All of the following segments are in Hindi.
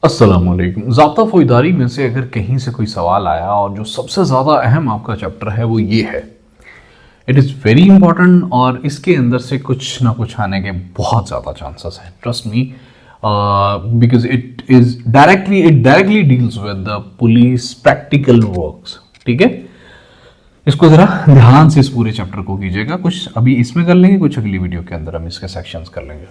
अस्सलामुअलैकुम। ज़ाब्ता फौजदारी में से अगर कहीं से कोई सवाल आया और जो सबसे ज़्यादा अहम आपका चैप्टर है वो ये है, इट इज़ वेरी इंपॉर्टेंट और इसके अंदर से कुछ ना कुछ आने के बहुत ज़्यादा चांसेस हैं, trust me, because it directly deals with the police practical works. ठीक है, इसको ज़रा ध्यान से इस पूरे चैप्टर को कीजिएगा। कुछ अभी इसमें कर लेंगे, कुछ अगली वीडियो के अंदर हम इसके सेक्शंस कर लेंगे।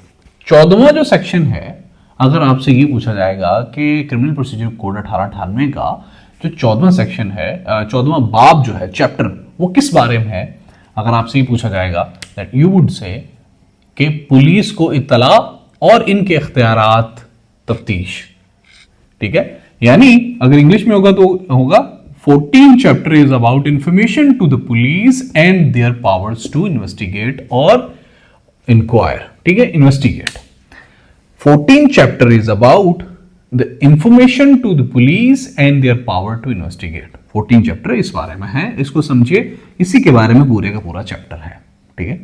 14वां जो सेक्शन है, अगर आपसे ये पूछा जाएगा कि क्रिमिनल प्रोसीजर कोड 1898 का जो 14वां सेक्शन है, 14वां बाब जो है चैप्टर, वो किस बारे में है, अगर आपसे ये पूछा जाएगा दैट यू वुड से कि पुलिस को इत्तला और इनके इख्तियारात तफ्तीश। ठीक है, यानी अगर इंग्लिश में होगा तो होगा 14 chapter is about information to the police and their powers to investigate और इंक्वायर। ठीक है, investigate. 14th chapter is about the information to the police and their power to investigate। 14th chapter इस बारे में है, इसको समझिए, इसी के बारे में पूरे का पूरा चैप्टर है। ठीक है,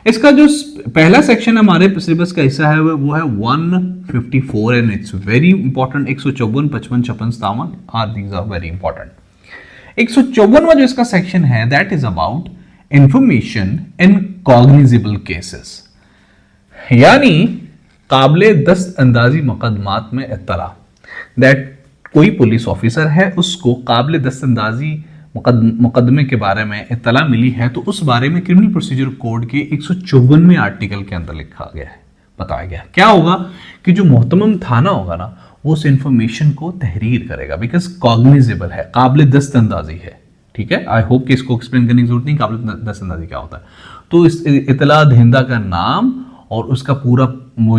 इसका जो पहला सेक्शन हमारे सिलेबस का हिस्सा है वो है 154 and it's very important. 154, 55, 56, 57 are these are very important. 154वां जो इसका सेक्शन है that is about information in cognizable cases, यानी काबिले दस्त अंदाजी मुकदमात में इत्तला। दैट कोई पुलिस ऑफिसर है, उसको काबिले दस्त अंदाजी मुकदमे के बारे में इत्तला मिली है, तो उस बारे में क्रिमिनल प्रोसीजर कोड के 154वें आर्टिकल के अंदर लिखा गया है, बताया गया क्या होगा कि जो मोहतमम थाना होगा ना, वो उस इंफॉर्मेशन को तहरीर करेगा, बिकॉज कॉग्निजेबल है, काबिले दस्त अंदाजी है। ठीक है, आई होप कि इसको एक्सप्लेन करने की जरूरत नहीं काबिले दस्त अंदाजी क्या होता है। तो इस इत्तला दहिंदा का नाम और उसका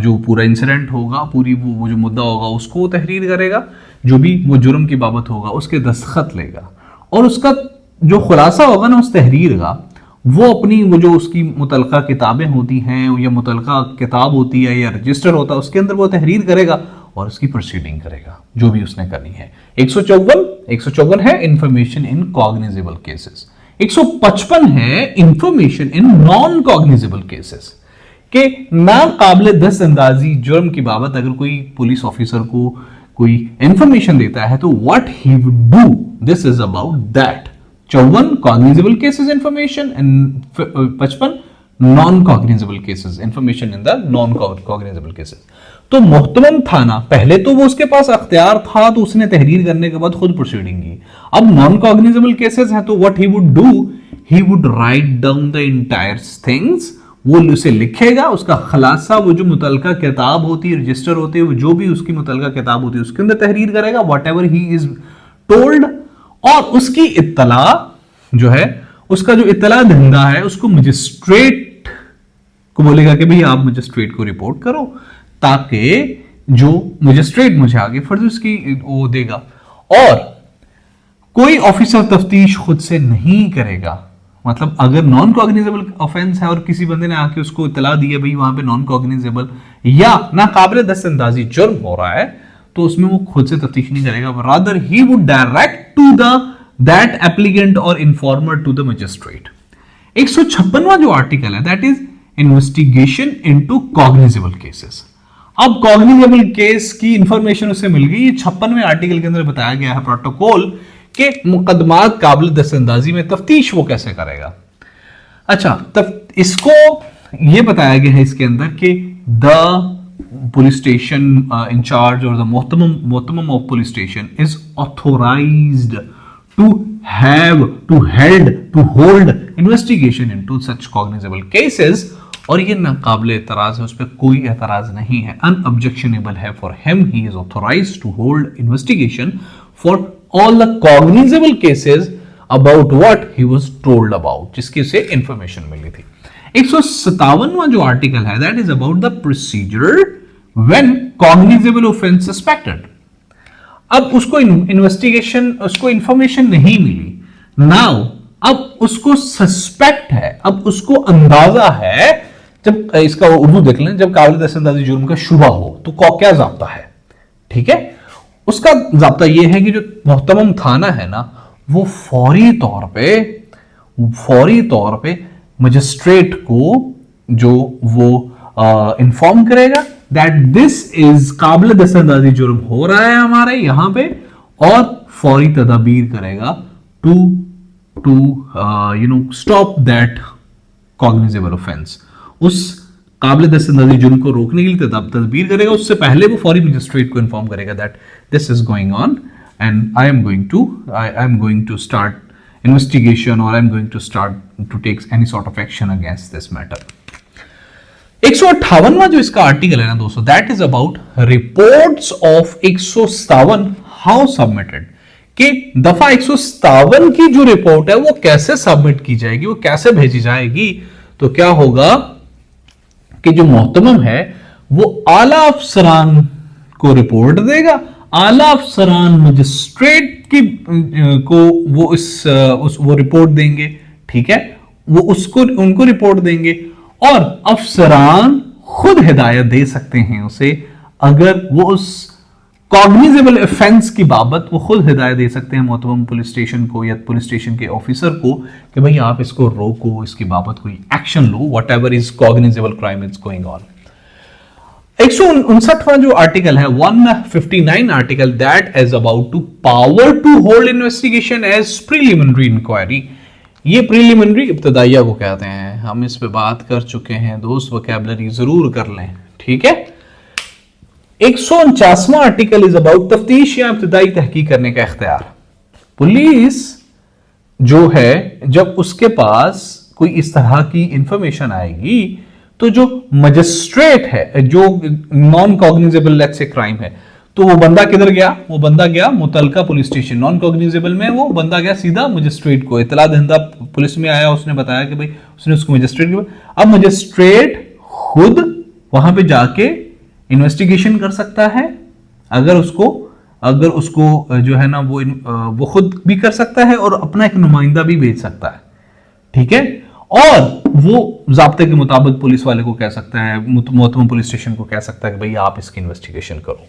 जो पूरा इंसिडेंट होगा, पूरी वो जो मुद्दा होगा उसको वो तहरीर करेगा, जो भी वो जुर्म की बाबत होगा उसके दस्तखत लेगा, और उसका जो खुलासा होगा ना उस तहरीर का, वो अपनी वो जो उसकी मुतलका किताबें होती हैं या मुतलका किताब होती है या रजिस्टर होता है, उसके अंदर वो तहरीर करेगा और उसकी प्रोसीडिंग करेगा जो भी उसने करनी है। 154 है इंफॉर्मेशन इन कॉग्निजेबल केसेस। 155 है information in non cognizable cases, कि ना काबिल दस्त अंदाजी जुर्म की बाबत अगर कोई पुलिस ऑफिसर को कोई इंफॉर्मेशन देता है तो what he would do, this is about that. 54 cognizable cases information and 55 non cognizable cases information in the non cognizable cases. तो मोहतमम थाना, पहले तो वो उसके पास अख्तियार था तो उसने तहरीर करने के बाद खुद प्रोसीडिंग की। अब नॉन कॉग्निजेबल केसेस है तो what he would do, he would write down the entire things, वो उसे लिखेगा, उसका खलासा वो जो मुतलका किताब होती है, रजिस्टर होते हैं, वो जो भी उसकी मुतलका किताब होती है उसके अंदर तहरीर करेगा, what ever he is told, और उसकी इत्तला जो है, उसका जो इत्तला धंधा है उसको मजिस्ट्रेट को बोलेगा कि भाई आप मजिस्ट्रेट को रिपोर्ट करो, ताकि जो मजिस्ट्रेट मुझे आगे फर्ज उसकी वो देगा। और कोई ऑफिसर तफ्तीश खुद से नहीं करेगा, मतलब अगर नॉन कॉग्निजेबल ऑफेंस है और किसी बंदे ने आके उसको इतला दी है भाई वहां पे नॉन कॉग्निजेबल या ना काबिल दस्त अंदाजी जुर्म हो रहा है, तो उसमें वो खुद से तफ्तीश नहीं करेगा, rather he would direct to that applicant और इन्फॉर्मर टू द मजिस्ट्रेट। 156वां जो आर्टिकल है that is investigation into cognizable cases. अब कॉग्निजेबल केस की इंफॉर्मेशन उसे मिल गई, 56वें आर्टिकल के अंदर बताया गया है प्रोटोकॉल कि मुकदमात काबिल दस्तअंदाजी में तफ्तीश वो कैसे करेगा। अच्छा, तब इसको ये बताया गया है इसके अंदर कि द पुलिस स्टेशन इंचार्ज और द मोहतमम of police station is authorised to hold investigation into such cognizable cases, और ये नाकाबिल एतराज है, उस पर कोई एतराज नहीं है, अनऑब्जेक्शनेबल है for him, he is authorised to hold investigation for all the cognizable cases about what he was told about, जिसकी उसे इंफॉर्मेशन मिली थी। 157वां जो आर्टिकल है that is about the procedure when cognizable offence suspected. अब उसको इन्वेस्टिगेशन, उसको इंफॉर्मेशन नहीं मिली, नाउ अब उसको सस्पेक्ट है, अब उसको अंदाजा है, जब इसका उर्दू देख लें, जब काबिल दस्त अंदाजी जुर्म का शुबा हो तो क्या जाब्ता है। ठीक है, उसका जाब्ता यह है कि जो मोहतमम थाना है ना, वो फौरी तौर पे मजिस्ट्रेट को जो वो इन्फॉर्म करेगा दैट दिस इज काबिल दस्तंदाजी जुर्म हो रहा है हमारे यहां पे, और फौरी तदाबीर करेगा to stop that cognizable offence. उस काबिल दस्तंदाजी जुर्म को रोकने के लिए तदबीर करेगा। उससे पहले वो फौरी मजिस्ट्रेट को इन्फॉर्म करेगा that this is going on and I am going to start investigation और I am going to start to take any sort of action against this matter. 158वां जो इसका आर्टिकल है ना दोस्तों, that is about reports of 157 how submitted, कि दफा 157 की जो रिपोर्ट है वो कैसे सबमिट की जाएगी, वो कैसे भेजी जाएगी। तो क्या होगा कि जो मोहतमम है वो आला अफसरान को रिपोर्ट देगा, आला अफसरान मजिस्ट्रेट की को वो रिपोर्ट देंगे, ठीक है, वो उनको रिपोर्ट देंगे, और अफसरान खुद हिदायत दे सकते हैं उसे, अगर वो उस कॉग्निजेबल ऑफेंस की बाबत वो खुद हिदायत दे सकते हैं मोहतरम पुलिस स्टेशन को या पुलिस स्टेशन के ऑफिसर को कि भाई आप इसको रोको, इसकी बाबत कोई एक्शन लो, whatever is cognizable crime is going on. 159वां जो आर्टिकल है 159 article, that is about to power to hold investigation as preliminary inquiry. ये प्रीलिमिनरी इब्तदाइया को कहते हैं, हम इस पे बात कर चुके हैं दोस्त, वोकैबुलरी जरूर कर लें, ठीक है। 149वां आर्टिकल इज अबाउट तफ्तीश या इब्तदाई तहकीक करने का इख्तियार। पुलिस जो है जब उसके पास कोई इस तरह की इंफॉर्मेशन आएगी तो जो मजिस्ट्रेट है, जो non cognizable let's say crime है, तो वो बंदा किधर गया, वो बंदा गया मुतलका पुलिस स्टेशन, नॉन कॉग्निजेबल में वो बंदा गया सीधा मजिस्ट्रेट को, इतला दहिंदा पुलिस में आया, उसने बताया कि भाई उसने उसको मजिस्ट्रेट को, अब मजिस्ट्रेट खुद वहां पे जाके इन्वेस्टिगेशन कर सकता है, अगर उसको जो है ना वो खुद भी कर सकता है और अपना एक नुमाइंदा भी भेज सकता है, ठीक है, और वो ज़ाब्ते के मुताबिक पुलिस वाले को कह सकता है, मोहतरम पुलिस स्टेशन को कह सकता है कि भाई आप इसकी इन्वेस्टिगेशन करो।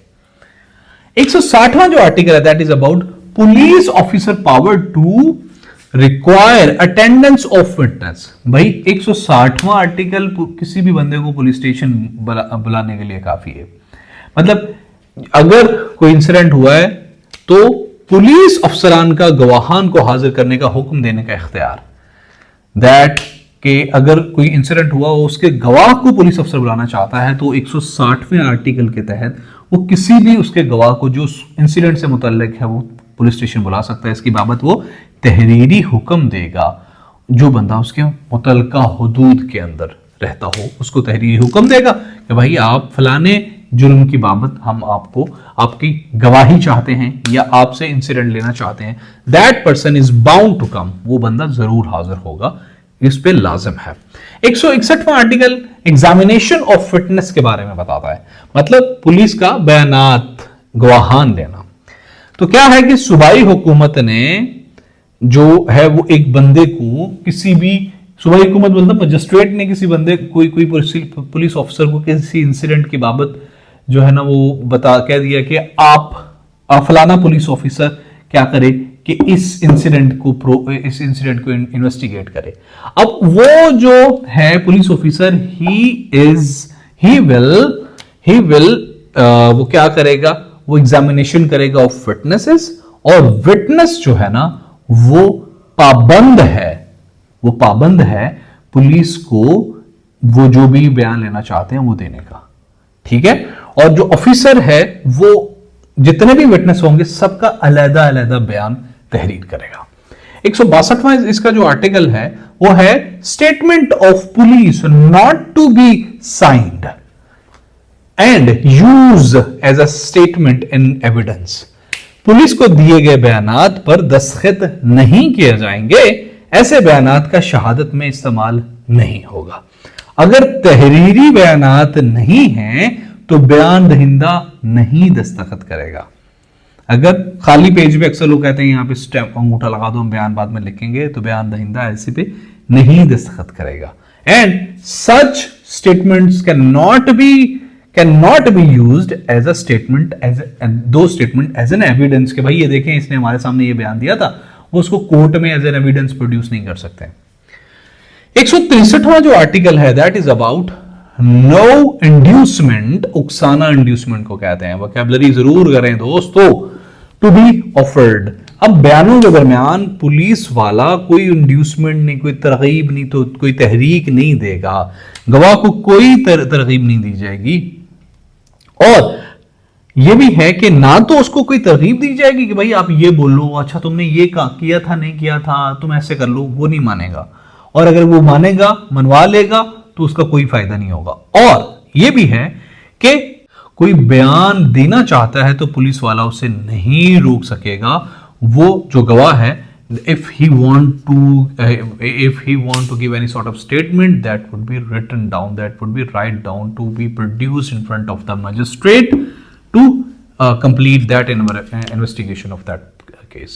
160वां जो आर्टिकल है that is about police officer power to require attendance of witness. भाई 160वां आर्टिकल किसी भी बंदे को पुलिस स्टेशन बुलाने के लिए काफी है, मतलब अगर कोई इंसिडेंट हुआ है तो पुलिस अफसरान का गवाहान को हाजिर करने का हुक्म देने का इख्तियार, दैट कि अगर कोई इंसिडेंट हुआ और उसके गवाह को पुलिस अफसर बुलाना चाहता है तो 160वें आर्टिकल के तहत वो किसी भी उसके गवाह को जो इंसिडेंट से मुतल्लिक है वो पुलिस स्टेशन बुला सकता है। इसकी बाबत वो तहरीरी हुक्म देगा, जो बंदा उसके मुतल्लिका हुदूद के अंदर रहता हो उसको तहरीरी हुक्म देगा कि भाई आप फलाने जुर्म की बाबत हम आपको आपकी गवाही चाहते हैं या आपसे इंसिडेंट लेना चाहते हैं, that person is bound to come, वो बंदा जरूर हाजिर होगा, इस पे लाजिम है। 161वां आर्टिकल एग्जामिनेशन ऑफ फिटनेस के बारे में बताता है, मतलब पुलिस का बयानात गवाहान देना। तो क्या है कि सूबाई हुकूमत ने जो है वो एक बंदे को किसी भी सूबाई हुकूमत मतलब मजिस्ट्रेट ने किसी बंदे कोई पुलिस ऑफिसर को किसी इंसिडेंट की बाबत जो है ना वो कह दिया कि आप फलाना पुलिस ऑफिसर क्या करे कि इस इंसिडेंट को इन्वेस्टिगेट करे। अब वो जो है पुलिस ऑफिसर ही विल वो क्या करेगा, वो एग्जामिनेशन करेगा ऑफ विटनेसेस, और विटनेस जो है ना वो पाबंद है पुलिस को वो जो भी बयान लेना चाहते हैं वो देने का, ठीक है। और जो ऑफिसर है वो जितने भी विटनेस होंगे सबका अलग अलग बयान तहरीर करेगा। 162वां इसका जो आर्टिकल है वो है statement of police not to be signed and use as a statement in evidence. पुलिस को दिए गए बयानात पर दस्तखत नहीं किए जाएंगे, ऐसे बयानात का शहादत में इस्तेमाल नहीं होगा। अगर तहरीरी बयानात नहीं हैं तो बयान दहिंदा नहीं दस्तखत करेगा। अगर खाली पेज पे अक्सर लोग कहते हैं यहाँ पे स्टैम्प अंगूठा लगा दो हम बयान बाद में लिखेंगे, तो बयान दहिंदा ऐसे पे नहीं दस्तखत करेगा। And such statements can not be used as a statement as an evidence, कि भाई ये देखें इसने हमारे सामने ये बयान दिया था, वो उसको कोर्ट में एज एन एविडेंस प्रोड्यूस नहीं कर सकते। 163वां जो आर्टिकल है that is about no inducement, उकसाना इंड्यूसमेंट को कहते हैं, वोकैबुलरी जरूर करें दोस्तों। टू बी ऑफर्ड, अब बयानों के दरमियान पुलिस वाला कोई इंड्यूसमेंट नहीं, कोई तरगीब नहीं, तो कोई तहरीक नहीं देगा, गवाह को कोई तरगीब नहीं दी जाएगी। और यह भी है कि ना तो उसको कोई तरगीब दी जाएगी कि भाई आप ये बोलो, अच्छा तुमने ये किया था, नहीं किया था, तुम ऐसे कर लो, वो नहीं मानेगा। और अगर वो मानेगा, मनवा लेगा, तो उसका कोई फायदा नहीं होगा। और यह भी है कि कोई बयान देना चाहता है तो पुलिस वाला उसे नहीं रोक सकेगा। वो जो गवाह है, if he want to give any sort of statement, that would be written down, that would be write down to be produced in front of the magistrate to complete that investigation of that case.